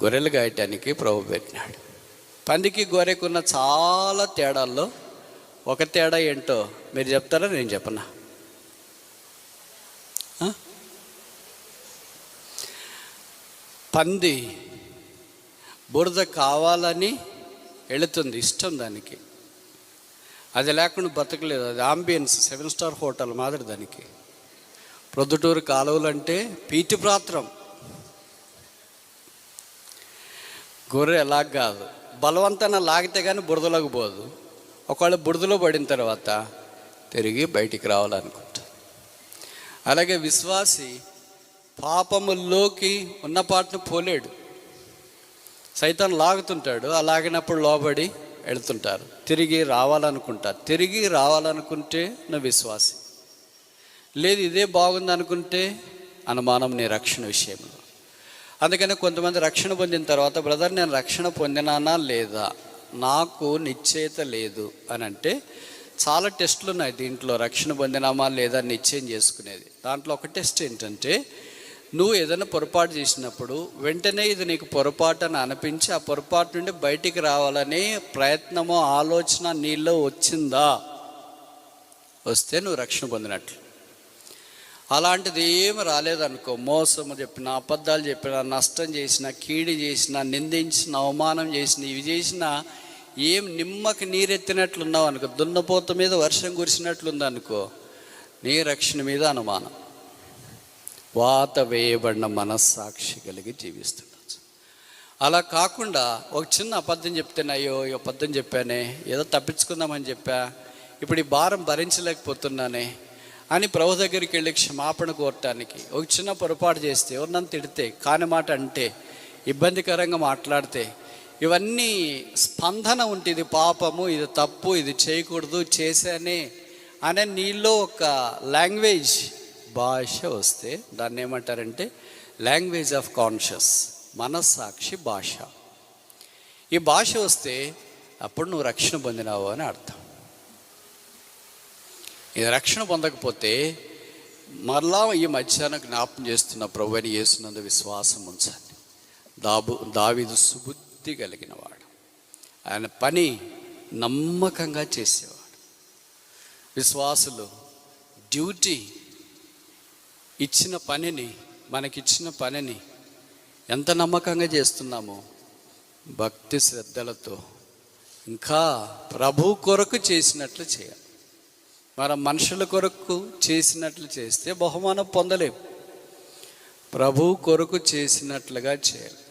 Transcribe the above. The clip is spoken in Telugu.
గొర్రెలు గాయటానికి ప్రభు పెట్టినాడు. పందికి గొర్రెకున్న చాలా తేడాల్లో ఒక తేడా ఏంటో మీరు చెప్తారా, నేను చెప్పనా? పంది బురద కావాలని వెళుతుంది, ఇష్టం దానికి. అది లేకుండా బతకలేదు. అది ఆంబియన్స్ 7 స్టార్ హోటల్ మాదిరి దానికి. ప్రొద్దుటూరు కాలువలు అంటే పీతి ప్రాత్రం. గొర్రె ఎలా కాదు, బలవంతాన లాగితే కానీ బురదలోకి పోదు. ఒకవేళ బురదలో పడిన తర్వాత తిరిగి బయటికి రావాలనుకుంటుంది. అలాగే విశ్వాసి పాపముల్లోకి ఉన్న పాటను పోలేడు. సైతాన్ లాగుతుంటాడు, ఆ లాగినప్పుడు లోబడి వెళ్తుంటారు. తిరిగి రావాలనుకుంటారు. తిరిగి రావాలనుకుంటే నువ్వు విశ్వాసి. లేదు ఇదే బాగుంది అనుకుంటే అనుమానం నీ రక్షణ విషయంలో. అందుకని కొంతమంది రక్షణ పొందిన తర్వాత, బ్రదర్ నేను రక్షణ పొందినానా లేదా, నాకు నిశ్చయత లేదు అని అంటే, చాలా టెస్టులు ఉన్నాయి దీంట్లో. రక్షణ పొందినామా లేదా నిశ్చయం చేసుకునేది. దాంట్లో ఒక టెస్ట్ ఏంటంటే, నువ్వు ఏదైనా పొరపాటు చేసినప్పుడు వెంటనే ఇది నీకు పొరపాటు అని అనిపించి ఆ పొరపాటు నుండి బయటికి రావాలనే ప్రయత్నమో ఆలోచన నీలో వచ్చిందా, వస్తే నువ్వు రక్షణ పొందినట్లు. అలాంటిది ఏమి రాలేదనుకో, మోసము చెప్పిన, అబద్ధాలు చెప్పిన, నష్టం చేసిన, కీడి చేసిన, నిందించిన, అవమానం చేసిన, ఇవి చేసిన, ఏం నిమ్మకి నీరెత్తినట్లున్నావు అనుకో, దున్నపోత మీద వర్షం కురిసినట్లుందనుకో, నీ రక్షణ మీద అనుమానం. వాత వేయబడిన మనస్సాక్షి కలిగి జీవిస్తుండొచ్చు. అలా కాకుండా ఒక చిన్న అబద్ధం చెప్తేనే, అయ్యో ఈ అబద్ధం చెప్పానే, ఏదో తప్పించుకుందామని చెప్పా, ఇప్పుడు ఈ భారం భరించలేకపోతున్నానే అని ప్రభు దగ్గరికి వెళ్ళి క్షమాపణ కోరటానికి, ఒక చిన్న పొరపాటు చేస్తే, ఎవరినన్ను తిడితే, కాని మాట అంటే, ఇబ్బందికరంగా మాట్లాడితే, ఇవన్నీ స్పందన ఉంటుంది. పాపము, ఇది తప్పు, ఇది చేయకూడదు, చేశానే అనే నీలో ఒక లాంగ్వేజ్, భాష వస్తే దాన్ని ఏమంటారంటే లాంగ్వేజ్ ఆఫ్ కాన్షియస్, మనస్సాక్షి భాష. ఈ భాష వస్తే అప్పుడు నువ్వు రక్షణ పొందినావు అని అర్థం. ఇది రక్షణ పొందకపోతే మరలా ఈ మధ్యాహ్నం జ్ఞాపం చేస్తున్న ప్రభువుని యేసునందు విశ్వాసం ఉంచండి. దావీదు సుబుద్ధి కలిగిన వాడు. ఆయన పని నమ్మకంగా చేసేవాడు. విశ్వాసులు డ్యూటీ ఇచ్చిన పనిని, మనకిచ్చిన పనిని ఎంత నమ్మకంగా చేస్తున్నామో, భక్తి శ్రద్ధలతో ఇంకా ప్రభు కొరకు చేసినట్లు చేయాలి. మనం మనుషుల కొరకు చేసినట్లు చేస్తే బహుమానం పొందలేం. ప్రభు కొరకు చేసినట్లుగా చేయాలి.